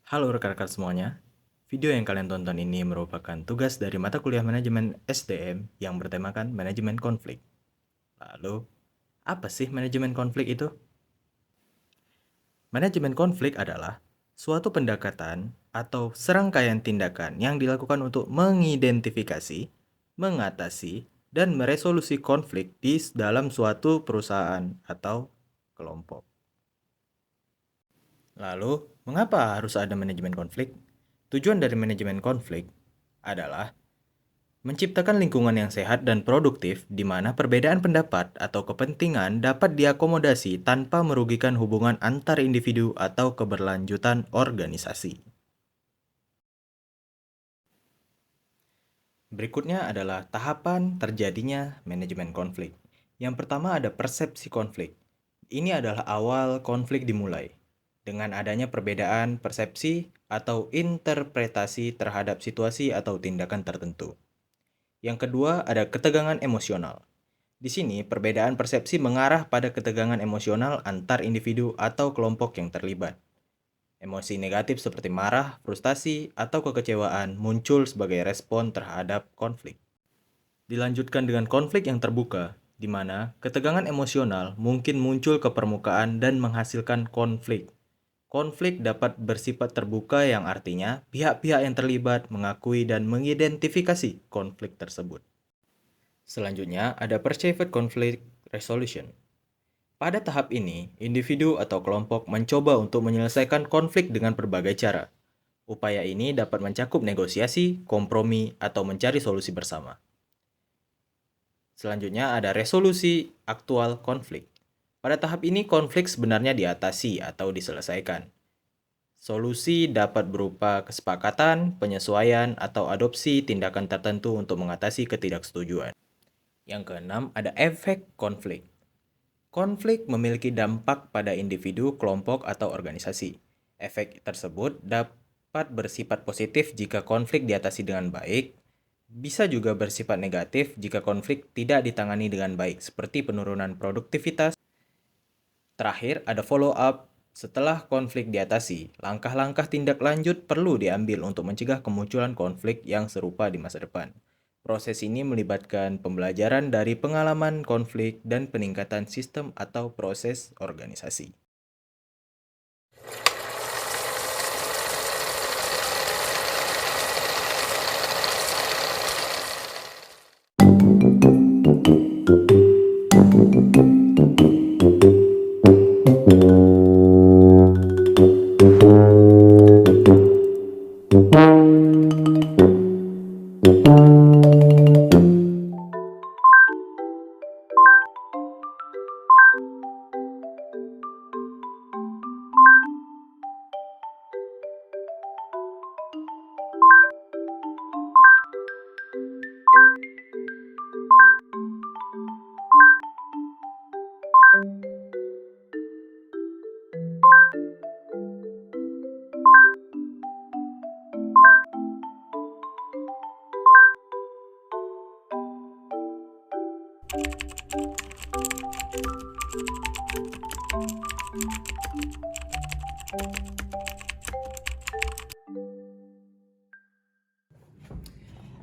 Halo rekan-rekan semuanya, video yang kalian tonton ini merupakan tugas dari mata kuliah manajemen SDM yang bertemakan manajemen konflik. Lalu, apa sih manajemen konflik itu? Manajemen konflik adalah suatu pendekatan atau serangkaian tindakan yang dilakukan untuk mengidentifikasi, mengatasi, dan meresolusi konflik di dalam suatu perusahaan atau kelompok. Lalu, mengapa harus ada manajemen konflik? Tujuan dari manajemen konflik adalah menciptakan lingkungan yang sehat dan produktif di mana perbedaan pendapat atau kepentingan dapat diakomodasi tanpa merugikan hubungan antar individu atau keberlanjutan organisasi. Berikutnya adalah tahapan terjadinya manajemen konflik. Yang pertama ada persepsi konflik. Ini adalah awal konflik dimulai dengan adanya perbedaan persepsi atau interpretasi terhadap situasi atau tindakan tertentu. Yang kedua, ada ketegangan emosional. Di sini, perbedaan persepsi mengarah pada ketegangan emosional antar individu atau kelompok yang terlibat. Emosi negatif seperti marah, frustasi, atau kekecewaan muncul sebagai respon terhadap konflik. Dilanjutkan dengan konflik yang terbuka, di mana ketegangan emosional mungkin muncul ke permukaan dan menghasilkan konflik. Konflik dapat bersifat terbuka yang artinya pihak-pihak yang terlibat mengakui dan mengidentifikasi konflik tersebut. Selanjutnya, ada Perceived Conflict Resolution. Pada tahap ini, individu atau kelompok mencoba untuk menyelesaikan konflik dengan berbagai cara. Upaya ini dapat mencakup negosiasi, kompromi, atau mencari solusi bersama. Selanjutnya, ada resolusi aktual konflik. Pada tahap ini, konflik sebenarnya diatasi atau diselesaikan. Solusi dapat berupa kesepakatan, penyesuaian, atau adopsi tindakan tertentu untuk mengatasi ketidaksetujuan. Yang keenam, ada efek konflik. Konflik memiliki dampak pada individu, kelompok, atau organisasi. Efek tersebut dapat bersifat positif jika konflik diatasi dengan baik, bisa juga bersifat negatif jika konflik tidak ditangani dengan baik, seperti penurunan produktivitas. Terakhir, ada follow up. Setelah konflik diatasi, langkah-langkah tindak lanjut perlu diambil untuk mencegah kemunculan konflik yang serupa di masa depan. Proses ini melibatkan pembelajaran dari pengalaman konflik dan peningkatan sistem atau proses organisasi.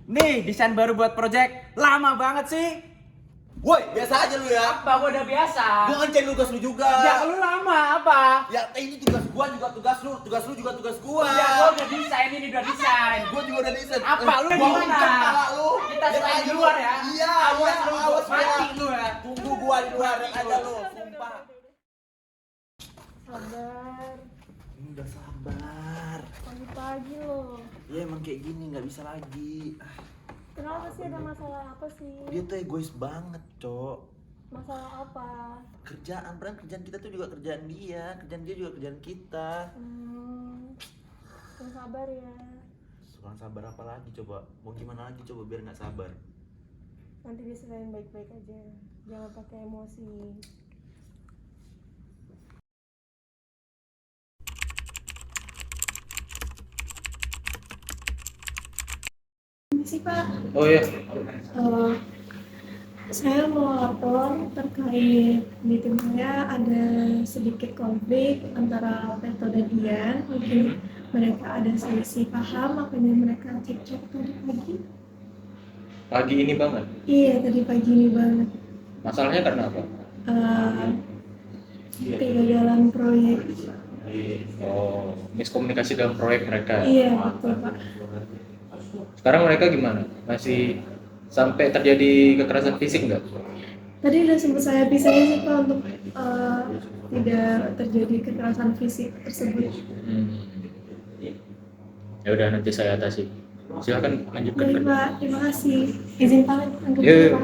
Nih, desain baru buat project. Lama banget sih. Woi, biasa aja lu ya. Apa? Gua udah biasa. Gua ngerjain tugas lu juga. Ya, lu lama apa? Ya, ini tugas gua juga tugas lu juga tugas gua. Ya, gua udah desain, ini udah desain. Gua juga udah desain. Apa? Lu Gua gimana? untung kepala lu. Kita Biar selain aja di lu. luar ya. Iya, Awas iya, lu, awas mati ya. lu ya. Tunggu gua di luar aja lu, sumpah. Sabar, Ini udah sabar. pagi-pagi loh. Ya emang kayak gini nggak bisa lagi. Kenapa sih, ada masalah apa sih? Dia tuh egois banget, Cok. Masalah apa? Kerjaan, padahal kerjaan kita tuh juga kerjaan dia juga kerjaan kita. Yang sabar ya. Kurang sabar apa lagi coba? Mau gimana lagi coba biar nggak sabar? Nanti diserahin baik-baik aja. Jangan pakai emosi. Ini sih Pak, Oh ya, eh, saya mau lapor terkait di tim saya ada sedikit konflik antara Peto dan Ian. Mungkin mereka ada selisih paham, makanya mereka cekcok tadi pagi. Pagi ini banget. Iya, tadi pagi ini banget. Masalahnya karena apa? Kegagalan proyek. Oh, miskomunikasi dalam proyek mereka. Iya, betul Pak. Sekarang mereka gimana? Masih sampai terjadi kekerasan fisik nggak? Tadi udah sempat saya pisahin sih Pak untuk tidak terjadi kekerasan fisik tersebut. Ya udah, nanti saya atasi. Silakan lanjutkan Baik kerja. Pak, terima kasih. Izin pamit untuk Yuk. Pak.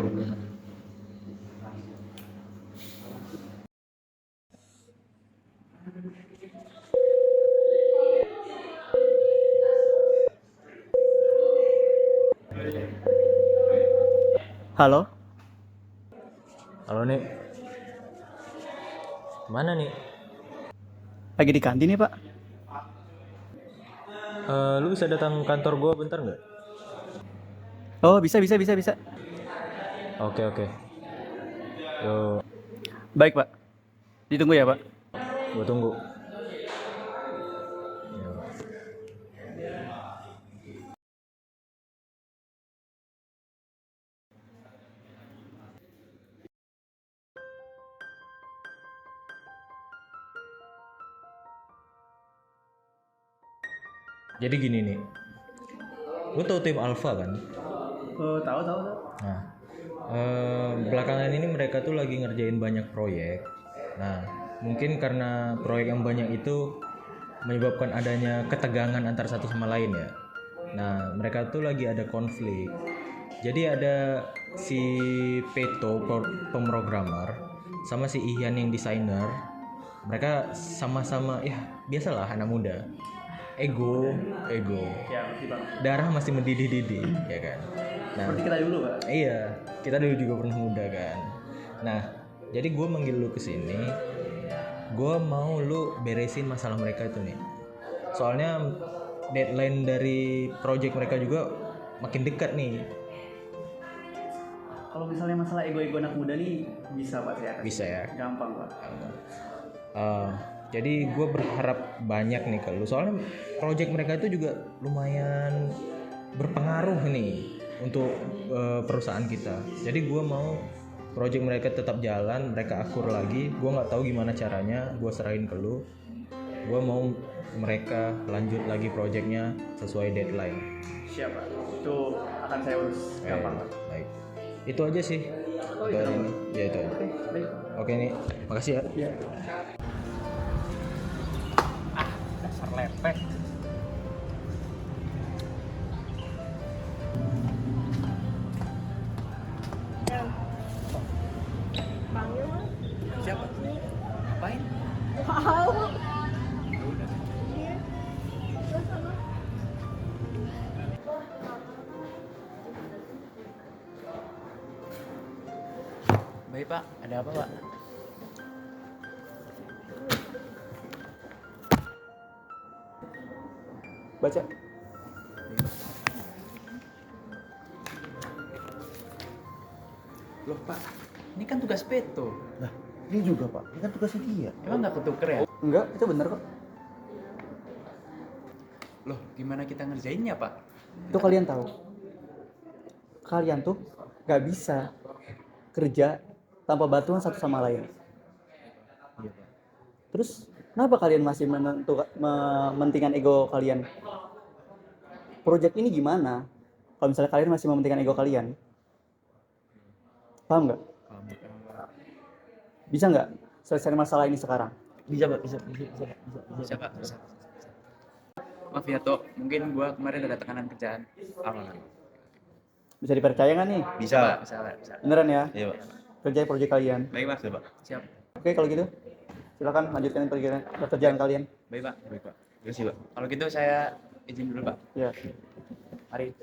Halo, Halo nih. Mana nih? lagi di kantin ya Pak? Lu bisa datang kantor gua bentar nggak? Oh bisa. Oke. Yo, Baik Pak, ditunggu ya Pak. gua tunggu. Jadi gini nih, lu tau tim Alpha kan? Tahu. Nah, belakangan ini mereka tuh lagi ngerjain banyak proyek. Nah, mungkin karena proyek yang banyak itu menyebabkan adanya ketegangan antar satu sama lain ya. Nah, mereka tuh lagi ada konflik. Jadi ada si Peto pemrogramer sama si Ihan yang desainer. Mereka sama-sama ya biasalah anak muda. Ego. Ya, ngerti Pak. Darah masih mendidih-didih, ya kan. Nah, Seperti kita dulu Pak. iya, kita dulu juga pernah muda kan. Nah, jadi gue manggil lu kesini, gue mau lu beresin masalah mereka itu nih. Soalnya deadline dari project mereka juga makin dekat nih. Kalau misalnya masalah ego-ego anak muda nih bisa Pak saya kasih. Bisa ya. Gampang Pak. Jadi gue berharap banyak nih ke lu. Soalnya project mereka itu juga lumayan berpengaruh nih untuk perusahaan kita. Jadi gue mau project mereka tetap jalan, mereka akur lagi. Gue nggak tahu gimana caranya, gue serahin ke lu. Gue mau mereka lanjut lagi projectnya sesuai deadline. Siap Pak. Itu akan saya urus. Gampang Pak. Baik. Itu aja sih. Oh, itu Dari apa? ini. Ya itu aja. Baik. Oke nih, makasih ya. Ya. Dasar lepek. Panggil Mas. Siapa? Ngapain? Wow. Baik Pak, ada apa Pak? Baca. Loh Pak, ini kan tugas Peto. Lah, ini juga Pak, ini kan tugasnya dia. Emang nggak ketuker ya? Enggak, itu benar kok. Loh, gimana kita ngerjainnya Pak? Itu kalian tahu. Kalian tuh nggak bisa kerja tanpa bantuan satu sama lain. Iya Pak. Terus kenapa kalian masih mementingkan ego kalian? Project ini gimana? Kalau misalnya kalian masih mementingkan ego kalian, paham nggak? Bisa nggak selesai masalah ini sekarang? Bisa Pak, bisa. Bisa Pak, bisa. Maaf ya Tok, mungkin gua kemarin ada tekanan kerjaan. Aman. Bisa dipercaya nggak nih? Bisa Pak. Bisa. Beneran ya? Iya Pak. Kerjain project kalian. Baik Pak. Bisa Pak. Siap. Oke, kalau gitu silakan lanjutkan pekerjaan kalian. Baik Pak. Terima kasih Pak. Kalau gitu saya izin dulu Pak. Ya. Mari.